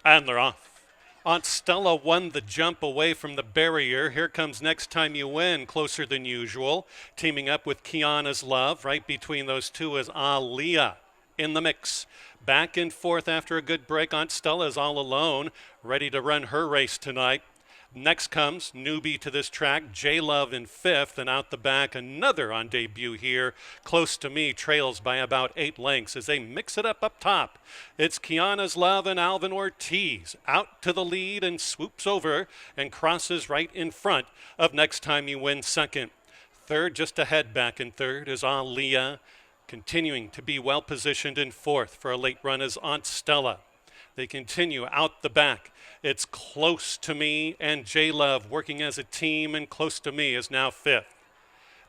And they're off. Aunt Stella won the jump away from the barrier. Here comes Next Time You Win, closer than usual. Teaming up with Kiana's Love. Right between those two is Aaliyah in the mix. Back and forth after a good break. Aunt Stella is all alone, ready to run her race tonight. Next comes newbie to this track, J Love in fifth, and out the back another on debut here. Close to Me trails by about 8 lengths as they mix it up top. It's Kiana's Love and Alvin Ortiz out to the lead and swoops over and crosses right in front of Next Time You Win second. Third, just ahead back in third, is Aaliyah. Continuing to be well positioned in fourth for a late run is Aunt Stella. They continue out the back. It's Close to Me and J-Love working as a team, and Close to Me is now fifth.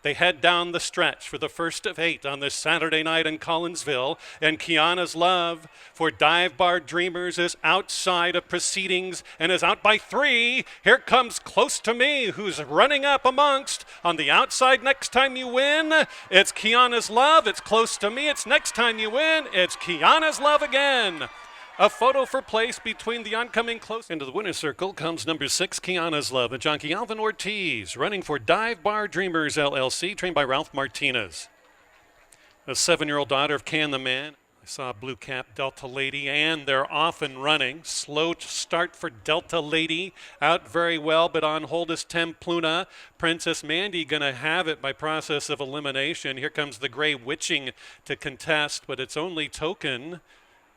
They head down the stretch for the first of 8 on this Saturday night in Collinsville, and Kiana's Love for Dive Bar Dreamers is outside of proceedings and is out by 3. Here comes Close to Me, who's running up amongst on the outside. Next Time You Win, it's Kiana's Love, it's Close to Me, it's Next Time You Win, it's Kiana's Love again. A photo for place between the oncoming close. Into the winner's circle comes number 6, Kiana's Love, and jockey Alvin Ortiz, running for Dive Bar Dreamers LLC, trained by Ralph Martinez. A 7-year-old daughter of Can the Man. I saw Blue Cap Delta Lady, and they're off and running. Slow start for Delta Lady, out very well, but on hold is Templuna. Princess Mandy going to have it by process of elimination. Here comes the Gray Witching to contest, but it's only Token.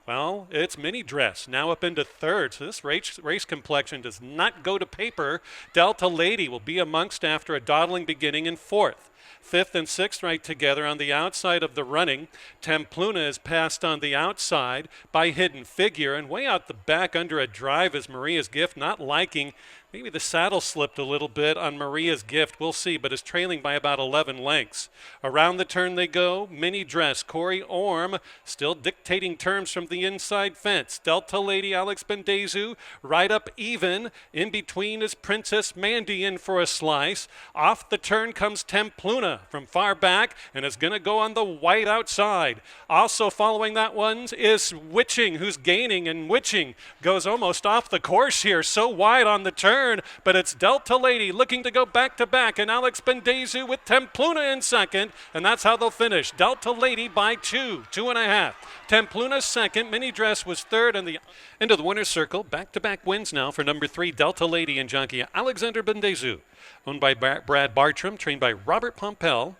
Well, it's Mini Dress now up into third. So this race complexion does not go to paper. Delta Lady will be amongst after a dawdling beginning in fourth. Fifth and sixth right together on the outside of the running. Templuna is passed on the outside by Hidden Figure, and way out the back under a drive is Maria's Gift, not liking. Maybe the saddle slipped a little bit on Maria's Gift. We'll see, but is trailing by about 11 lengths. Around the turn they go. Mini Dress, Corey Orm, still dictating terms from the inside fence. Delta Lady, Alex Bendezu, right up even. In between is Princess Mandy in for a slice. Off the turn comes Templuna from far back and is going to go on the white outside. Also following that one is Witching, who's gaining, and Witching goes almost off the course here. So wide on the turn. But it's Delta Lady looking to go back to back, and Alex Bendezu with Templuna in second, and that's how they'll finish. Delta Lady by 2.5. Templuna second, Mini Dress was third, and into the winner's circle. Back-to-back wins now for number 3, Delta Lady and jockey Alexander Bendezu. Owned by Brad Bartram, trained by Robert Pompel.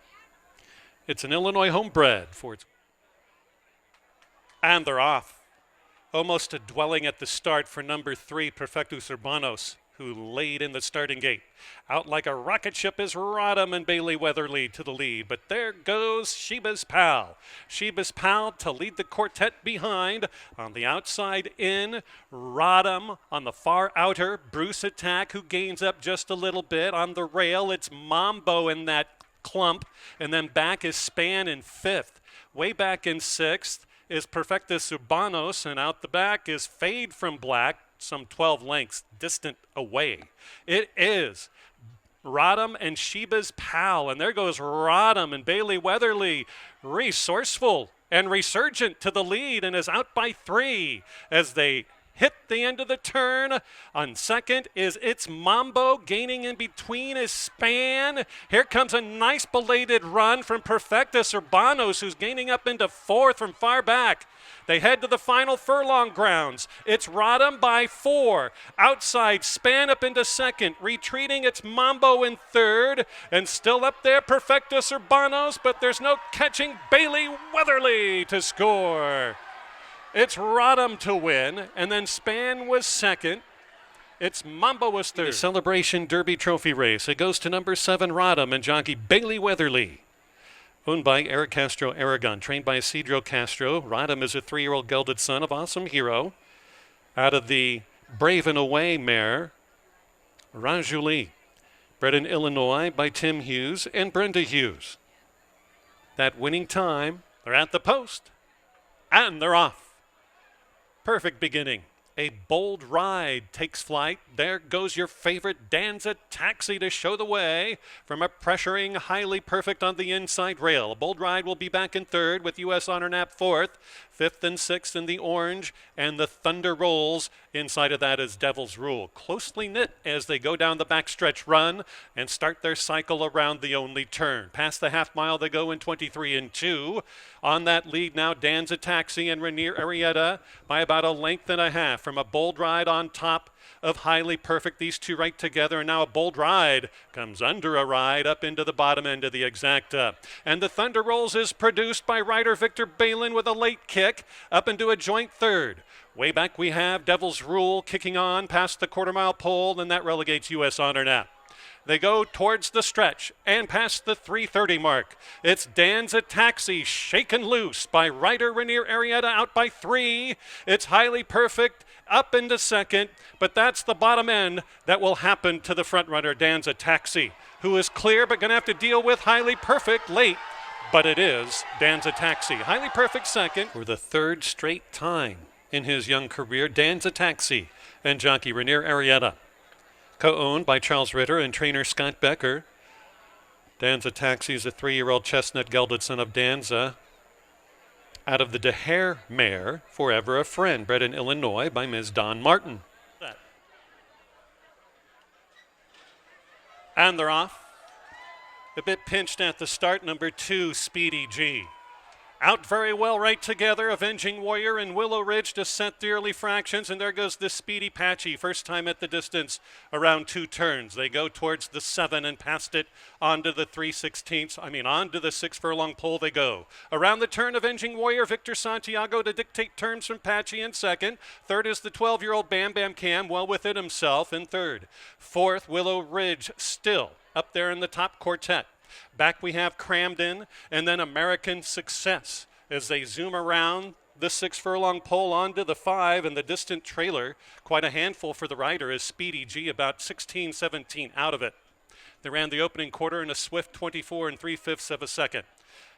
It's an Illinois homebred for its. And they're off. Almost a dwelling at the start for number 3, Perfectus Urbanos, who laid in the starting gate. Out like a rocket ship is Rodham and Bailey Weatherly to the lead, but there goes Sheba's Pal. Sheba's Pal to lead the quartet behind. On the outside in, Rodham on the far outer, Bruce Attack, who gains up just a little bit. On the rail, it's Mambo in that clump, and then back is Span in 5th. Way back in 6th is Perfectus Urbanos, and out the back is Fade from Black, some 12 lengths distant away. It is Rodham and Sheba's Pal, and there goes Rodham and Bailey Weatherly, resourceful and resurgent to the lead, and is out by 3 as they hit the end of the turn. On second is It's Mambo. Gaining in between is Span. Here comes a nice belated run from Perfectus Urbanos, who's gaining up into 4th from far back. They head to the final furlong grounds. It's Rodham by 4. Outside, Span up into 2nd. Retreating, it's Mambo in 3rd. And still up there, Perfectus Urbanos, but there's no catching Bailey Weatherly to score. It's Rodham to win, and then Span was 2nd. It's Mambo was 3rd. The Celebration Derby Trophy race. It goes to number 7, Rodham, and jockey Bailey Weatherly. Owned by Eric Castro Aragon, trained by Isidro Castro. Rodham is a 3-year-old gelded son of Awesome Hero. Out of the Brave and Away mare, Rajulie. Bred in Illinois by Tim Hughes and Brenda Hughes. That winning time, they're at the post, and they're off. Perfect beginning. A Bold Ride takes flight. There goes your favorite Danza Taxi to show the way from a pressuring Highly Perfect on the inside rail. Bold Ride will be back in third with U.S. Honor Nap fourth, fifth and sixth in the orange, and the Thunder Rolls. Inside of that is Devil's Rule. Closely knit as they go down the backstretch run and start their cycle around the only turn. Past the half mile they go in 23 and 2. On that lead now Danza Taxi and Rainier Arietta by about a length and a half from a Bold Ride on top of Highly Perfect. These two right together, and now a Bold Ride comes under a ride up into the bottom end of the exacta. And the Thunder Rolls is produced by rider Victor Balin with a late kick up into a joint third. Way back we have Devil's Rule kicking on past the quarter-mile pole, and that relegates U.S. Honor Nap. They go towards the stretch and past the 3:30 mark. It's Danza Taxi shaken loose by rider Rainier Arietta out by 3. It's Highly Perfect up into second, but that's the bottom end that will happen to the front runner Danza Taxi, who is clear but going to have to deal with Highly Perfect late. But it is Danza Taxi. Highly Perfect second for the third straight time in his young career. Danza Taxi and jockey Rainier Arietta. Co-owned by Charles Ritter and trainer Scott Becker. Danza Taxi is a 3-year-old chestnut gelded son of Danza out of the DeHare mare, Forever a Friend, bred in Illinois by Ms. Don Martin. And they're off. A bit pinched at the start, number 2, Speedy G. Out very well right together, Avenging Warrior and Willow Ridge to set the early fractions, and there goes the Speedy Patchy, first time at the distance around 2 turns. They go towards the 7 and past it onto the 3/16, onto the 6 furlong pole they go. Around the turn, Avenging Warrior, Victor Santiago to dictate terms from Patchy in second. Third is the 12-year-old Bam Bam Cam, well within himself in third. Fourth, Willow Ridge still up there in the top quartet. Back we have Cramden and then American Success as they zoom around the 6 furlong pole onto the 5 and the distant trailer. Quite a handful for the rider is Speedy G, about 16-17 out of it. They ran the opening quarter in a swift 24 3/5 of a second.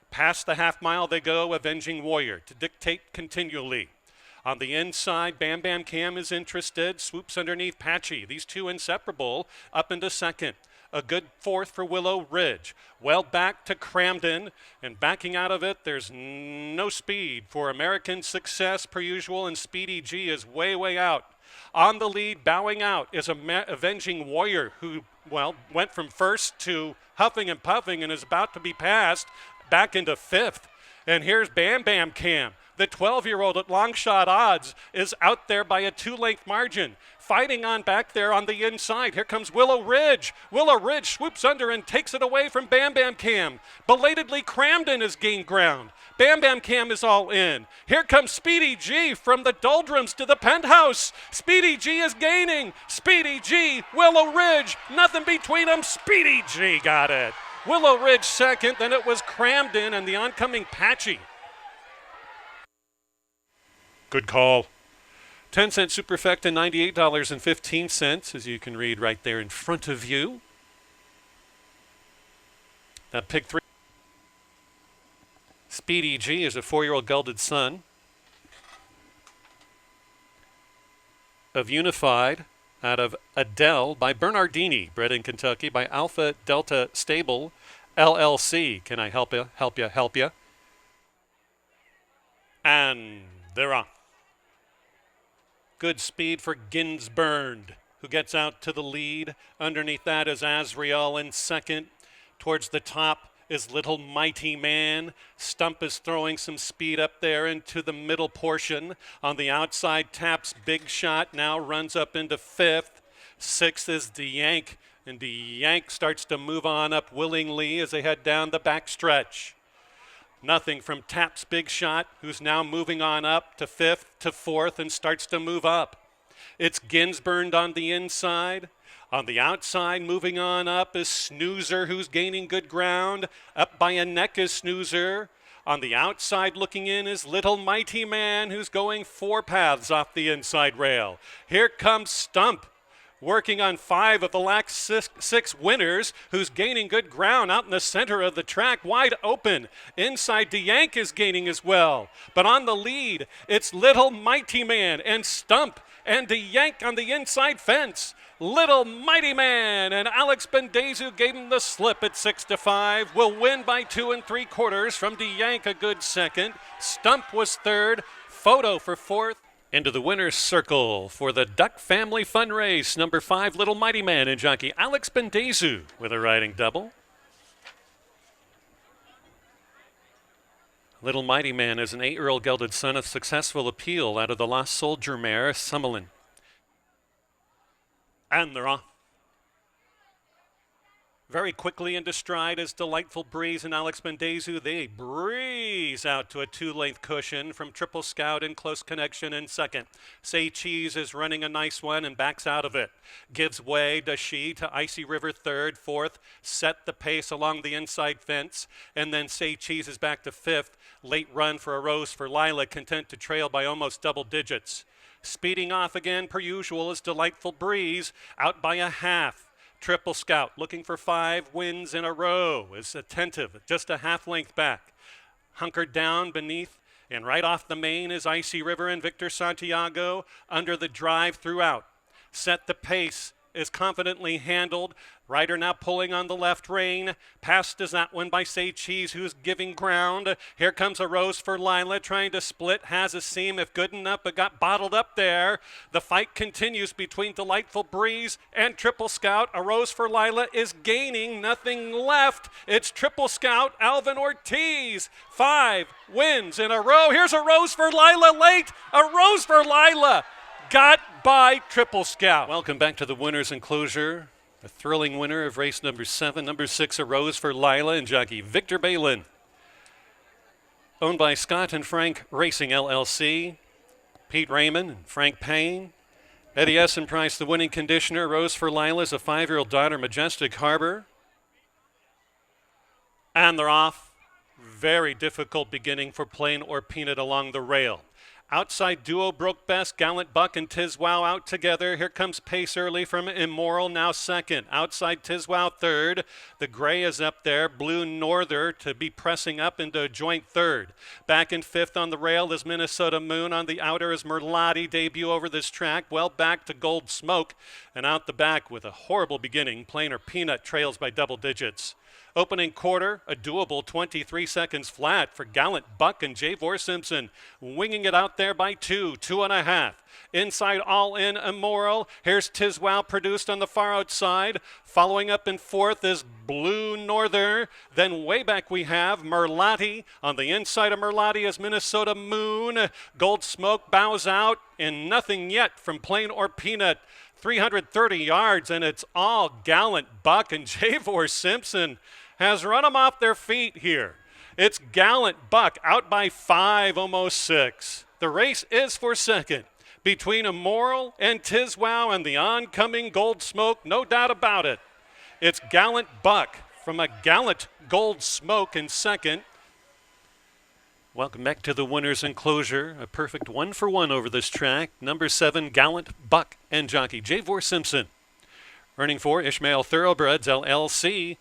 Past the half mile they go, Avenging Warrior to dictate continually. On the inside, Bam Bam Cam is interested, swoops underneath Patchy. These two inseparable up into second. A good fourth for Willow Ridge. Well back to Cramden, and backing out of it, there's no speed for American Success per usual, and Speedy G is way, way out. On the lead, bowing out, is Avenging Warrior, who, went from first to huffing and puffing and is about to be passed back into 5th. And here's Bam Bam Cam. The 12-year-old at long shot odds is out there by a 2-length margin. Fighting on back there on the inside. Here comes Willow Ridge. Willow Ridge swoops under and takes it away from Bam Bam Cam. Belatedly, Cramden has gained ground. Bam Bam Cam is all in. Here comes Speedy G from the doldrums to the penthouse. Speedy G is gaining. Speedy G, Willow Ridge, nothing between them. Speedy G got it. Willow Ridge second, then it was Cramden and the oncoming Patchy. Good call. 10-cent Superfecta, $98.15, as you can read right there in front of you. That pick 3. Speedy G is a 4-year-old gelded son of Unified out of Adele by Bernardini, bred in Kentucky by Alpha Delta Stable LLC. Can I help you? Help you? And they're off. Good speed for Ginsburn, who gets out to the lead. Underneath that is Azrael in second. Towards the top is Little Mighty Man. Stump is throwing some speed up there into the middle portion. On the outside, Taps Big Shot now runs up into 5th. 6th is DeYank, and DeYank starts to move on up willingly as they head down the backstretch. Nothing from Taps Big Shot, who's now moving on up to 5th to 4th and starts to move up. It's Ginsburn on the inside. On the outside, moving on up is Snoozer, who's gaining good ground. Up by a neck is Snoozer. On the outside looking in is Little Mighty Man, who's going 4 paths off the inside rail. Here comes Stump, working on 5 of the last 6 winners, who's gaining good ground out in the center of the track, wide open. Inside, DeYank is gaining as well. But on the lead, it's Little Mighty Man and Stump and to yank on the inside fence. Little Mighty Man and Alex Bendezu gave him the slip at 6-5. Will win by 2 3/4 from DeYank, a good second. Stump was third. Photo for fourth. Into the winner's circle for the Duck Family Fun Race. Number 5, Little Mighty Man and jockey Alex Bendezu with a riding double. Little Mighty Man is an 8-year-old gelded son of successful appeal out of the Lost Soldier mare, Summerlin. And they're off. Very quickly into stride is Delightful Breeze and Alex Bendezu. They breeze out to a 2-length cushion from Triple Scout in close connection in second. Say Cheese is running a nice one and backs out of it. Gives way, does she, to Icy River third, fourth. Set the pace along the inside fence. And then Say Cheese is back to fifth. Late run for a Rose for Lila, content to trail by almost double digits. Speeding off again per usual is Delightful Breeze, out by a half. Triple Scout looking for 5 wins in a row is attentive, just a half length back. Hunkered down beneath and right off the main is Icy River and Victor Santiago under the drive throughout. Set the pace is confidently handled. Rider now pulling on the left rein. Passed is that one by Say Cheese, who's giving ground. Here comes a Rose for Lila, trying to split. Has a seam, if good enough, but got bottled up there. The fight continues between Delightful Breeze and Triple Scout. A Rose for Lila is gaining, nothing left. It's Triple Scout, Alvin Ortiz. 5 wins in a row. Here's a Rose for Lila late. A Rose for Lila. Got by Triple Scout. Welcome back to the winner's enclosure. A thrilling winner of race number 7. Number 6, a Rose for Lila and jockey Victor Balin. Owned by Scott and Frank Racing LLC. Pete Raymond and Frank Payne. Eddie Essen Price, the winning conditioner. Rose for Lila is a 5-year-old daughter, Majestic Harbor. And they're off. Very difficult beginning for Plain or Peanut along the rail. Outside duo broke best. Gallant Buck and Tizwow out together. Here comes pace early from Immoral, now second. Outside Tizwow third. The gray is up there. Blue Norther to be pressing up into a joint third. Back in fifth on the rail is Minnesota Moon. On the outer is Merlotti. Debut over this track. Well back to Gold Smoke. And out the back with a horrible beginning. Plain or Peanut trails by double digits. Opening quarter, a doable 23 seconds flat for Gallant Buck and Javor Simpson. Winging it out there by 2, 2.5. Inside All In Immoral. Here's Tizwow produced on the far outside. Following up in fourth is Blue Norther. Then way back we have Merlotti. On the inside of Merlotti is Minnesota Moon. Gold Smoke bows out and nothing yet from Plain or Peanut. 330 yards, and it's all Gallant Buck, and Javor Simpson has run them off their feet here. It's Gallant Buck out by 5, almost 6. The race is for second between Immoral and Tizwow and the oncoming Gold Smoke, no doubt about it. It's Gallant Buck from a Gallant Gold Smoke in second. Welcome back to the winner's enclosure. A perfect 1-for-1 over this track. Number 7, Gallant Buck and jockey Javor Simpson. Running for Ishmael Thoroughbreds LLC.